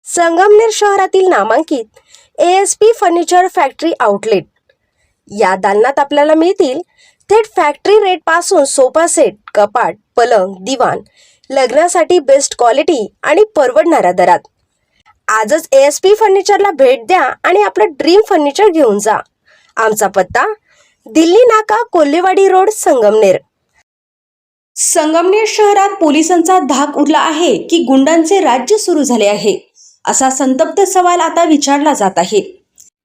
संगमनेर शहरातील नामांकित ASP furniture factory outlet या दालनात आपल्याला मिळतील थेट फॅक्टरी रेट पासून सोफा सेट, कपाट, पलंग, दिवाण, लग्नासाठी बेस्ट क्वालिटी आणि परवडणाऱ्या दरात। आजच ASP फर्निचरला भेट द्या आणि आपलं ड्रीम फर्निचर घेऊन जा। आमचा पत्ता दिल्ली नाका, कोल्हेवाडी रोड, संगमनेर। संगमनेर शहरात पोलिसांचा धाक उडला आहे की गुंडांचे राज्य सुरू झाले आहे, असा संतप्त सवाल आता विचारला जात आहे।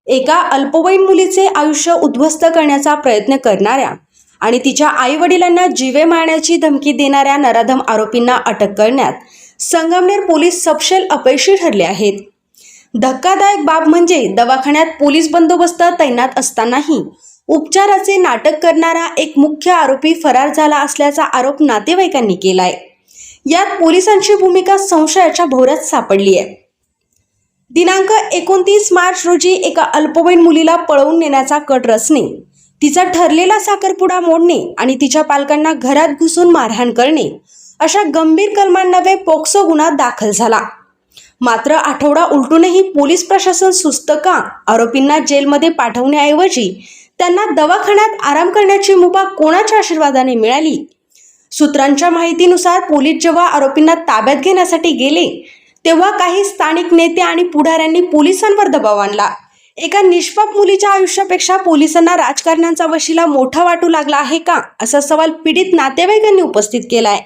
एका अल्पवयीन मुलीचे आयुष्य उद्ध्वस्त करण्याचा प्रयत्न करणाऱ्या आणि तिच्या आई-वडिलांना जीवे मारण्याची धमकी देणाऱ्या नराधम आरोपींना अटक करण्यात संगमनेर पोलीस सपशेल अपयशी ठरले आहेत। धक्कादायक बाब म्हणजे दवाखान्यात पोलीस बंदोबस्त तैनात असतानाही उपचाराचे नाटक करणारा एक मुख्य आरोपी फरार झाला असल्याचा आरोप नातेवाईकांनी केलाय। यात पोलिसांची भूमिका संशयाच्या भोवऱ्यात सापडली आहे। दिनांक 29 मार्च रोजी एका अल्पवयीन मुलीला पळवून नेण्याचा कट रचणे, तिचा ठरलेला साखरपुडा मोडणे आणि तिच्या पालकांना घरात घुसून मारहाण करणे अशा गंभीर कलमांन्वये पोक्सो गुन्हा दाखल झाला। मात्र आठवडा उलटूनही पोलीस प्रशासन सुस्त का? आरोपींना जेलमध्ये पाठवण्याऐवजी त्यांना दवाखान्यात आराम करण्याची मुभा कोणाच्या आशीर्वादाने मिळाली? सूत्रांच्या माहितीनुसार पोलीस जेव्हा आरोपींना ताब्यात घेण्यासाठी गेले तेव्हा काही स्थानिक नेते आणि पुढाऱ्यांनी पोलिसांवर दबाव आणला। एका निष्पाप मुलीच्या आयुष्यापेक्षा पोलिसांना राजकारण्यांचा वशिला मोठा वाटू लागला आहे का, असा सवाल पीडित नातेवाईकांनी उपस्थित केलाय।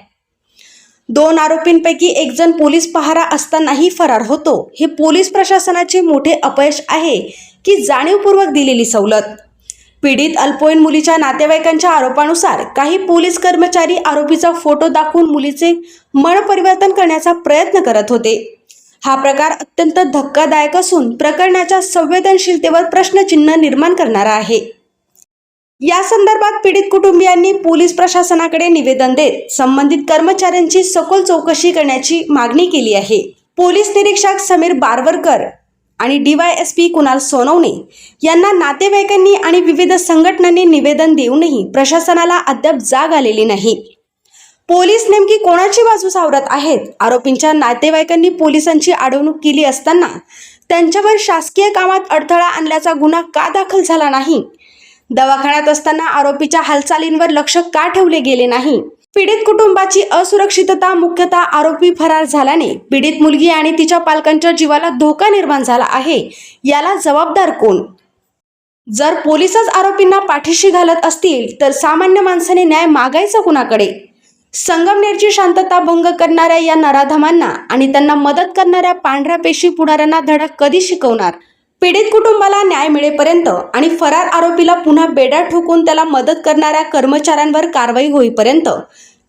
2 आरोपींपैकी एक जण पोलीस पहारा असतानाही फरार होतो, हे पोलीस प्रशासनाचे मोठे अपयश आहे की जाणीवपूर्वक दिलेली सवलत? पीडित अल्पवयीन मुलीच्या नातेवाईकांच्या आरोपानुसार काही पोलीस कर्मचारी आरोपीचा फोटो दाखवून मुलीचे मन परिवर्तन करण्याचा प्रयत्न करत होते। हा प्रकार अत्यंत धक्कादायक असून प्रकरणाच्या संवेदनशीलतेवर प्रश्नचिन्ह निर्माण करणारा आहे। या संदर्भात पीडित कुटुंबियांनी पोलीस प्रशासनाकडे निवेदन देत संबंधित कर्मचाऱ्यांची सखोल चौकशी करण्याची मागणी केली आहे। पोलीस निरीक्षक समीर बारवरकर आणि DYSP कुणाल सोनवणे यांना नातेवाईकांनी आणि विविध संघटनांनी निवेदन देऊनही प्रशासनाला अद्याप जाग आलेली नाही। पोलीस नेमकी कोणाची बाजू सावरत आहेत? आरोपींच्या नातेवाईकांनी पोलिसांची अडवणूक केली असताना त्यांच्यावर शासकीय कामात अडथळा आणल्याचा गुन्हा का दाखल झाला नाही? दवाखान्यात असताना आरोपीच्या हालचालींवर लक्ष का ठेवले गेले नाही? पीडित कुटुंबाची असुरक्षितता मुख्यतः आरोपी फरार झाल्याने पीडित मुलगी आणि तिच्या पालकांच्या जीवाला धोका निर्माण झाला आहे, याला जबाबदार कोण? जर पोलीसच आरोपींना पाठीशी घालत असतील तर सामान्य माणसाने न्याय मागायचा कुणाकडे? संगमनेरची शांतता भंग करणाऱ्या या नराधमांना आणि त्यांना मदत करणाऱ्या पांढऱ्या पेशी पुढाऱ्यांना धडा कधी शिकवणार? पीडित कुटुंबाला न्याय मिळेपर्यंत आणि फरार आरोपीला पुन्हा बेड्या ठोकून त्याला मदत करणाऱ्या कर्मचाऱ्यांवर कारवाई होईपर्यंत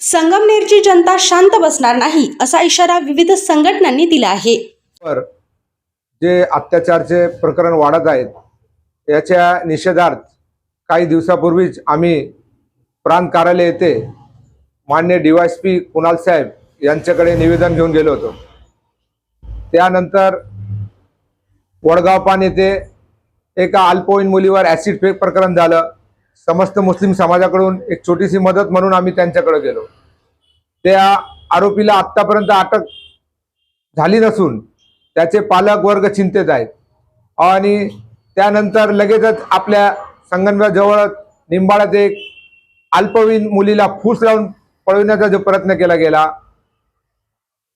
संगमनेरची जनता शांत बसणार नाही, असा इशारा विविध संघटनांनी दिला आहे। जे अत्याचारचे प्रकरण वाढत आहेत याच्या निषेधार्थ काही दिवसापूर्वीच आम्ही प्रांत कार्यालय येथे माननीय DYSP कुणाल साहेब यांच्याकडे निवेदन घेऊन गेलो होतो। त्यानंतर वडगाव पान येथे एका अल्पवयीन मुलीवर ॲसिड फेक प्रकरण झालं। समस्त मुस्लिम समाजाकडून एक छोटीशी मदत म्हणून आम्ही त्यांच्याकडे गेलो। त्या आरोपीला आत्तापर्यंत अटक झाली नसून त्याचे पालक वर्ग चिंतेत आहेत आणि त्यानंतर लगेचच आपल्या संगमनेर जवळ निंबाळात एक अल्पवयीन मुलीला फूस लावून पळविण्याचा जो प्रयत्न केला गेला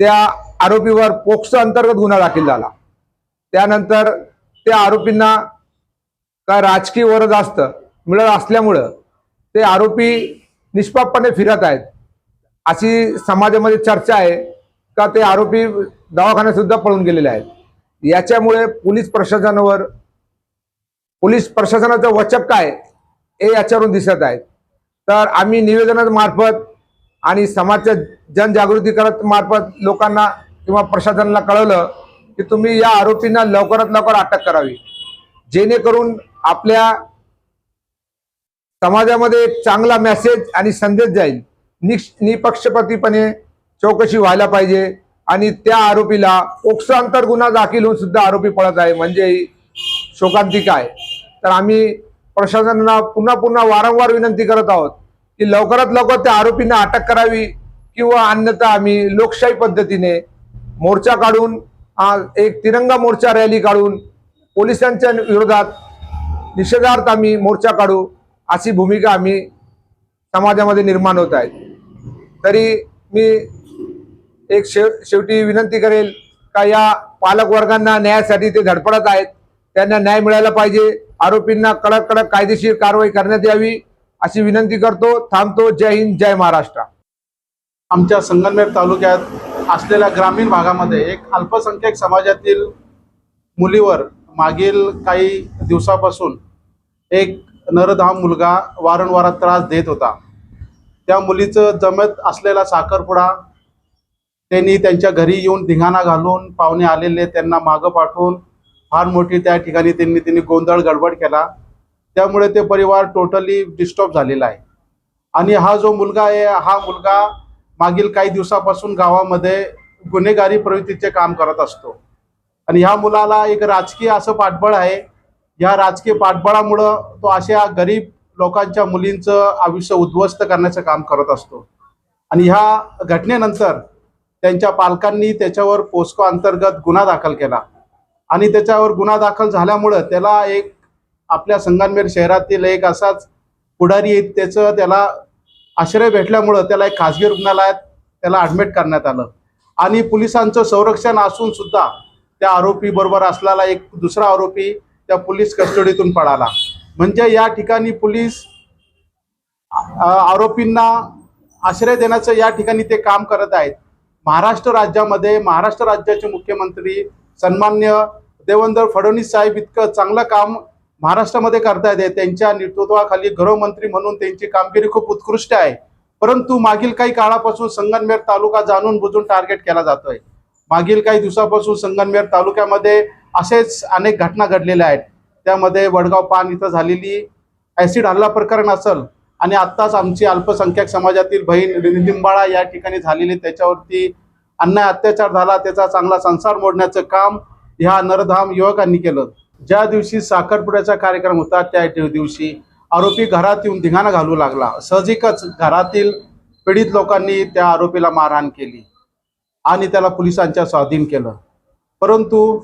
त्या आरोपीवर पोक्सो अंतर्गत गुन्हा दाखल झाला। त्यानंतर त्या आरोपींना काय राजकीय वरदहस्त मिळत असल्यामुळं ते आरोपी निष्पापपणे फिरत आहेत, अशी समाजामध्ये चर्चा आहे का ते आरोपी दवाखान्यात सुद्धा पळून गेलेले आहेत। याच्यामुळे पोलीस प्रशासनाचं वचक काय हे याच्यावरून दिसत आहे। तर आम्ही निवेदनामार्फत आणि समाजच्या जनजागृती करत मार्फत लोकांना किंवा प्रशासनाला कळवलं की तुम्ही या आरोपींना लवकरात लवकर अटक करावी, जेणेकरून आपल्या समाजामध्ये एक चांगला मेसेज आणि संदेश जाईल। निपक्षपातीपणे चौकशी व्हायला पाहिजे आणि त्या आरोपीला पोक्सो अंतर्गत गुन्हा दाखल होऊन सुद्धा आरोपी पळत आहे, म्हणजे शोकांतिका आहे। तर आम्ही प्रशासनाला पुन्हा वारंवार विनंती करत आहोत की लवकरात लवकर त्या आरोपींना अटक करावी किंवा अन्यथा आम्ही लोकशाही पद्धतीने मोर्चा काढून एक तिरंगा मोर्चा रॅली काढून पोलिसांच्या विरोधात निषेधार्थ आम्ही मोर्चा काढू अशी भूमिका आम्ही समाजामध्ये निर्माण होत आहे। तरी मी एक शेवटी विनंती करेल का या पालक वर्गांना न्यायासाठी ते धडपडत आहेत, त्यांना न्याय मिळायला पाहिजे, आरोपींना कडक कडक कायदेशीर कारवाई करण्यात यावी अशी विनंती करतो। थांबतो। जय हिंद, जय महाराष्ट्र। आमच्या संगमनेर तालुक्यात असलेल्या ग्रामीण भागामध्ये एक अल्पसंख्याक समाजातील मुलीवर मागील काही दिवसापासून एक नरधाम मुलगा वारंवार त्रास देत होता। त्या मुलीचं जमत असलेला साखरपुडा त्यांनी त्यांच्या घरी येऊन धिंगाणा घालून पाहुणे आलेले त्यांना मागं पाठवून फार मोठी त्या ठिकाणी त्यांनी गोंधळ गडबड केला। त्यामुळे ते परिवार टोटली डिस्टर्ब झालेला आहे। आणि हा जो मुलगा आहे, हा मुलगा मागील काही दिवसापासून गावामध्ये गुन्हेगारी प्रवृत्तीचे काम करत असतो आणि ह्या मुलाला एक राजकीय असं पाठबळ आहे। या राजकीय पाठबळामुळं तो अशा गरीब लोकांच्या मुलींचं आयुष्य उद्ध्वस्त करण्याचं काम करत असतो। आणि ह्या घटनेनंतर त्यांच्या पालकांनी त्याच्यावर पोस्को अंतर्गत गुन्हा दाखल केला आणि त्याच्यावर गुन्हा दाखल झाल्यामुळं त्याला एक आपल्या संगमनेर शहरातील एक असाच पुढारी त्याला आश्रय भेटल्यामुळं त्याला एक खासगी रुग्णालयात त्याला ॲडमिट करण्यात आलं आणि पोलिसांचं संरक्षण असून सुद्धा त्या आरोपी बरोबर असलेला एक दुसरा आरोपी त्या पोलीस कस्टडीतून पळाला। म्हणजे या ठिकाणी पोलीस आरोपींना आश्रय देण्याचं या ठिकाणी ते काम करत आहेत। महाराष्ट्र राज्यामध्ये महाराष्ट्र राज्याचे मुख्यमंत्री सन्मान्य देवेंद्र फडणवीस साहेब इतकं चांगलं काम महाराष्ट्रामध्ये करता येते। त्यांच्या नेतृत्वाखाली गृहमंत्री म्हणून त्यांची कामगिरी खूप उत्कृष्ट आहे। परंतु मागील काही काळापासून संगमनेर तालुका जाणून बुजून टार्गेट केला जातोय। मागील काही दिवसापासून संगमनेर तालुक्यामध्ये असेच अनेक घटना घडलेल्या आहेत। त्यामध्ये वडगाव पान इथं झालेली ॲसिड हल्ला प्रकरण असेल आणि आत्ताच आमची अल्पसंख्याक समाजातील बहीण लिंबाळा या ठिकाणी झालेली त्याच्यावरती अन्याय अत्याचार झाला, त्याचा चांगला संसार मोडण्याचं काम ह्या नरधाम युवकांनी केलं। ज्या दिवशी साखरपुड्याचा कार्यक्रम होता त्या दिवशी आरोपी घरात येऊन धिंगाणा घालू लागला। सहजिकच घरातील पीडित लोकांनी त्या आरोपीला मारहाण केली आणि त्याला पोलिसांच्या स्वाधीन केलं। परंतु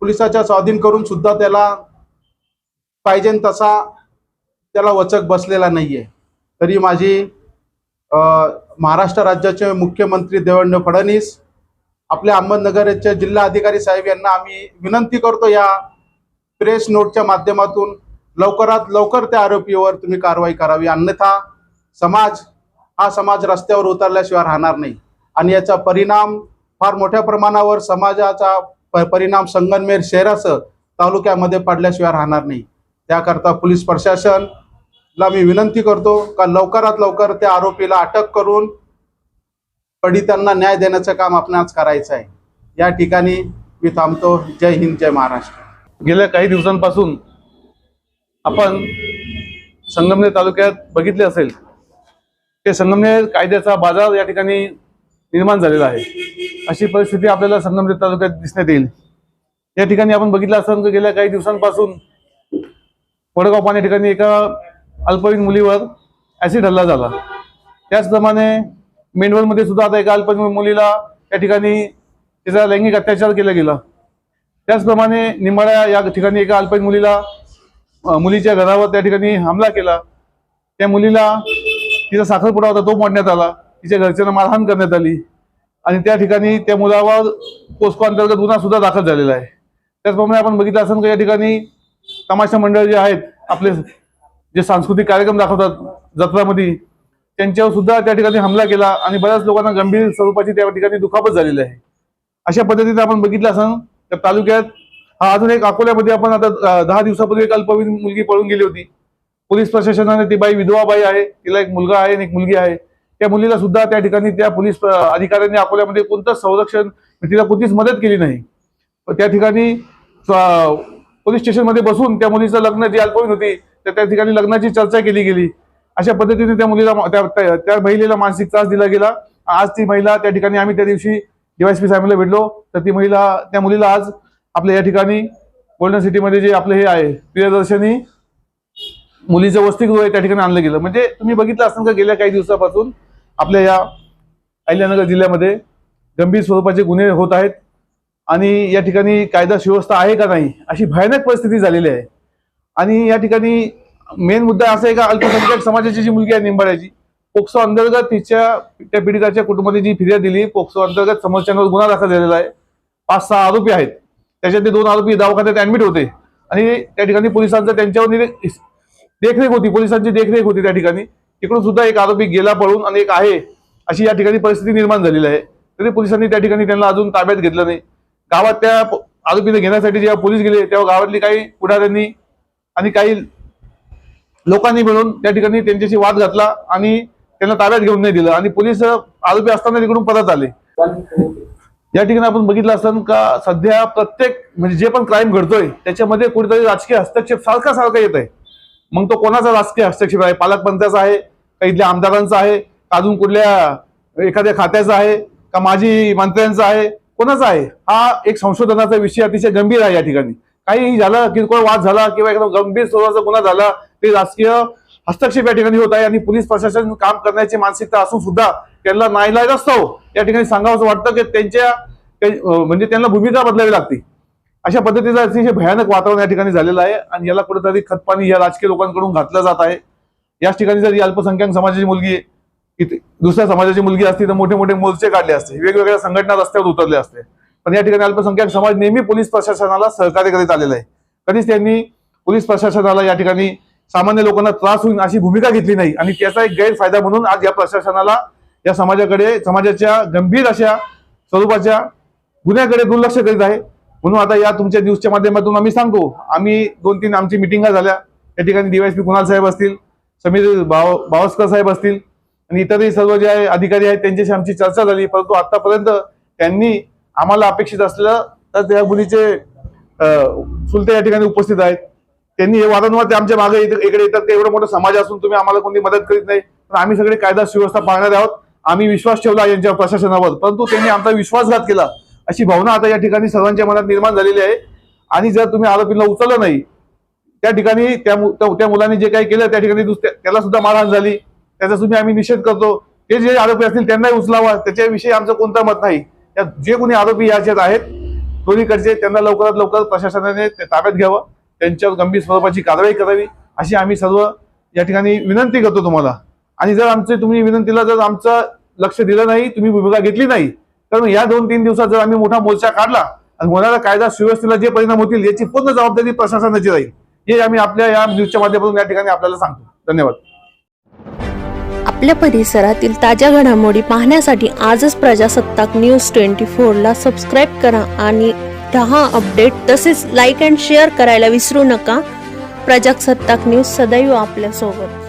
पोलिसाच्या स्वाधीन करून सुद्धा त्याला पाहिजे तसा त्याला वचक बसलेला नाहीये। तरी माझी महाराष्ट्र राज्याचे मुख्यमंत्री देवेंद्र फडणवीस आपल्या अहमदनगरचे जिल्हा अधिकारी साहेब यांना आम्ही विनंती करतो या प्रेस नोटच्या माध्यमातून लवकरात लवकर त्या आरोपीवर तुम्ही कारवाई करावी, अन्यथा समाज रस्त्यावर उतरल्याशिवाय राहणार नाही आणि याचा परिणाम फार मोठ्या प्रमाणावर समाजाचा परिणाम संगमनेर शहरासह तालुक्यामध्ये पडल्याशिवाय राहणार नाही। त्याकरता पोलीस प्रशासनला मी विनंती करतो का लवकरात लवकर त्या आरोपीला अटक करून पीडितांना न्याय देण्याचं काम आपणास करायचं आहे। या ठिकाणी मी थांबतो। जय हिंद, जय महाराष्ट्र। गेल्या काही दिवसांपासून आपण संगमनेर तालुक्यात बघितले असेल की संगमनेर कायद्याचा बाजार या ठिकाणी निर्माण झालेला आहे। अशी परिस्थिती आपल्याला संगमनेर तालुक्यात दिसण्यात येईल। या ठिकाणी आपण बघितलं असेल की गेल्या काही दिवसांपासून वडगाव पान या ठिकाणी एका अल्पवयीन मुलीवर ॲसिड हल्ला झाला। त्याचप्रमाणे मेंढवलमध्ये सुद्धा आता एका अल्पवयीन मुलीला त्या ठिकाणी तिचा लैंगिक अत्याचार केला गेला। त्याचप्रमाणे निंबाळा या ठिकाणी एका अल्पवयीन मुलीच्या घरावर त्या ठिकाणी हमला केला। त्या मुलीला तिचा साखरपुडा होता तो मोडण्यात आला, तिच्या घरच्यांना मारहाण करण्यात आली आणि त्या ठिकाणी त्या मुलावर पोस्को अंतर्गत गुन्हा सुद्धा दाखल झालेला आहे। त्याचप्रमाणे आपण बघितलं असेल की या ठिकाणी तमाशा मंडळ जे आहेत, आपले जे सांस्कृतिक कार्यक्रम दाखवतात जत्रामध्ये, त्यांच्यावर सुद्धा त्या ठिकाणी हमला केला आणि बऱ्याच लोकांना गंभीर स्वरूपाची त्या ठिकाणी दुखापत झालेली आहे। अशा पद्धतीने आपण बघितलं असेल तर तालुक्यात अजून एक अकोल्यामध्ये आपण आता 10 दिवसापूर्वी एक अल्पवयीन मुलगी पळून गेली होती। पोलीस प्रशासनाने ती बाई विधवा बाई आहे, तिला एक मुलगा आहे आणि एक मुलगी आहे। त्या मुलीला सुद्धा त्या ठिकाणी त्या पोलीस अधिकाऱ्यांनी अकोल्यामध्ये कोणतंच संरक्षण, तिला कोणतीच मदत केली नाही। त्या ठिकाणी पोलीस स्टेशनमध्ये बसून त्या मुलीचं लग्न जी अल्पवयीन होती त्या ठिकाणी लग्नाची चर्चा केली गेली। अशा पद्धतीने त्या मुलीला त्या महिलेला मानसिक त्रास दिला गेला। आज ती महिला त्या ठिकाणी आम्ही त्या दिवशी DYSP साहेबांना भेटलो तर त्या मुलीला आज आपल्या या ठिकाणी गोल्डन सिटीमध्ये जे आपलं हे आहे प्रियदर्शनी मुलीचं वसतिगृह आहे त्या ठिकाणी आणलं गेलं। म्हणजे तुम्ही बघितलं असेल का गेल्या काही दिवसापासून आपल्या या अहिल्यानगर जिल्ह्यामध्ये गंभीर स्वरूपाचे गुन्हे होत आहेत आणि या ठिकाणी कायदा सुव्यवस्था आहे का नाही अशी भयानक परिस्थिती झालेली आहे. आणि या ठिकाणी मेन मुद्दा असा आहे का अल्पसंख्याक समाजाची जी मुलगी आहे निंबाळ्याची, पोक्सो अंतर्गत त्या पीडिताच्या कुटुंबाने जी फिर्याद दिली, पोक्सो अंतर्गत समोरच्यांवर गुन्हा दाखल झालेला आहे. 5-6 आरोपी आहेत, त्याच्यातले 2 आरोपी दवाखान्यात ऍडमिट होते आणि त्या ठिकाणी पोलिसांचं त्यांच्यावर देखरेख होती, पोलिसांची देखरेख होती त्या ठिकाणी. तिकडून सुद्धा एक आरोपी गेला पळून आणि एक आहे, अशी या ठिकाणी परिस्थिती निर्माण झालेली आहे. तरी पोलिसांनी त्या ठिकाणी त्यांना अजून ताब्यात घेतलं नाही. गावात त्या आरोपीला घेण्यासाठी जेव्हा पोलीस गेले तेव्हा गावातली काही पुढाऱ्यांनी आणि काही लोकांनी मिळून त्या ठिकाणी त्यांच्याशी वाद घातला आणि त्यांना ताब्यात घेऊन नाही दिलं आणि पोलीस आरोपी असताना तिकडून परत आले. या ठिकाणी आपण बघितलं असतं का सध्या प्रत्येक म्हणजे जे पण क्राईम घडतोय त्याच्यामध्ये कुठेतरी राजकीय हस्तक्षेप सारखा येत आहे. मग तो कोणाचा राजकीय हस्तक्षेप आहे? पालकमंत्र्याचा आहे का, इथल्या आमदारांचा आहे का, अजून कुठल्या एखाद्या खात्याचा आहे का, माजी मंत्र्यांचा आहे, कोणाचा आहे? हा एक संशोधनाचा विषय अतिशय गंभीर आहे. या ठिकाणी काही झालं, किरकोळ वाद झाला किंवा एकदम गंभीर स्वरूपाचा गुन्हा झाला, ते राजकीय हस्तक्षेप या ठिकाणी होत आहे आणि पोलीस प्रशासन काम करण्याची मानसिकता असून सुद्धा त्यांना नाईलाज असतो या ठिकाणी सांगावं वाटतं की म्हणजे त्यांना भूमिका बदलावी लागते. अशा पद्धतीचं अतिशय भयानक वातावरण या ठिकाणी झालेलं आहे आणि याला कुठेतरी खतपाणी या राजकीय लोकांकडून घातलं जात आहे. याच ठिकाणी जर अल्पसंख्याक समाजाची मुलगी दुसऱ्या समाजाची मुलगी असती तर मोठे मोठे मोर्चे काढले असते, वेगवेगळ्या संघटना रस्त्यावर उतरले असते. पण या ठिकाणी अल्पसंख्याक समाज नेहमी पोलीस प्रशासनाला सहकार्य करीत आलेला आहे. कधीच त्यांनी पोलीस प्रशासनाला या ठिकाणी सामान्य लोकांना त्रास होईल अशी भूमिका घेतली नाही आणि त्याचा एक गैरफायदा म्हणून आज या प्रशासनाला या समाजाच्या गंभीर अशा स्वरूपाच्या गुन्ह्याकडे दुर्लक्ष करीत आहे. म्हणून आता या तुमच्या न्यूजच्या माध्यमातून आम्ही सांगतो, आम्ही 2-3 आमची मिटिंगा झाल्या. त्या ठिकाणी डीवायएसपी कुणाल साहेब असतील, समीर बावस्कर साहेब असतील आणि इतरही सर्व जे अधिकारी आहेत त्यांच्याशी आमची चर्चा झाली. परंतु आतापर्यंत त्यांनी आम्हाला अपेक्षित असलेलं तर त्या मुलीचे चुलते या ठिकाणी उपस्थित आहेत. त्यांनी हे वारंवार ते आमच्या मागे इकडे येतात की एवढं मोठं समाज असून तुम्ही आम्हाला कोणी मदत करीत नाही. पण आम्ही सगळे कायदा सुव्यवस्था पाळणार आहोत, आम्ही विश्वास ठेवला यांच्या प्रशासनावर, परंतु त्यांनी आमचा विश्वासघात केला अशी भावना आता या ठिकाणी सर्वांच्या मनात निर्माण झालेली आहे. आणि जर तुम्ही आरोपीला उचललं नाही, त्या ठिकाणी त्या मुलांनी जे काही केलं त्या ठिकाणी त्याला सुद्धा मारहाण झाली, त्याचा तुम्ही आम्ही निषेध करतो. ते जे आरोपी असतील त्यांनाही उचलावा, त्याच्याविषयी आमचं कोणतं मत नाही. जे कोणी आरोपी याच्यात आहेत दोन्हीकडचे त्यांना लवकरात लवकर प्रशासनाने ताब्यात घ्यावं, त्यांच्यावर गंभीर स्वरूपाची कारवाई करावी अशी आम्ही सर्व या ठिकाणी विनंती करतो तुम्हाला. आणि जर तुम्ही विनंतीला जर आमचं लक्ष दिलं नाही, तुम्ही भूमिका घेतली नाही, तर या 2-3 दिवसात जर आम्ही मोठा मोर्चा काढला आणि होणारा कायदा सुव्यवस्थेला जे परिणाम होतील याची पूर्ण जबाबदारी प्रशासनाची राहील, हे आम्ही आपल्या या न्यूजच्या माध्यमातून या ठिकाणी आपल्याला सांगतो. धन्यवाद. आपल्या परिसरातील ताज्या घडामोडी पाहण्यासाठी आजच प्रजासत्ताक न्यूज 24 ला सबस्क्राईब करा आणि रहा अपडेट. तसेच लाईक अँड शेअर करायला विसरू नका. प्रजासत्ताक न्यूज सदैव आपल्या सोबत.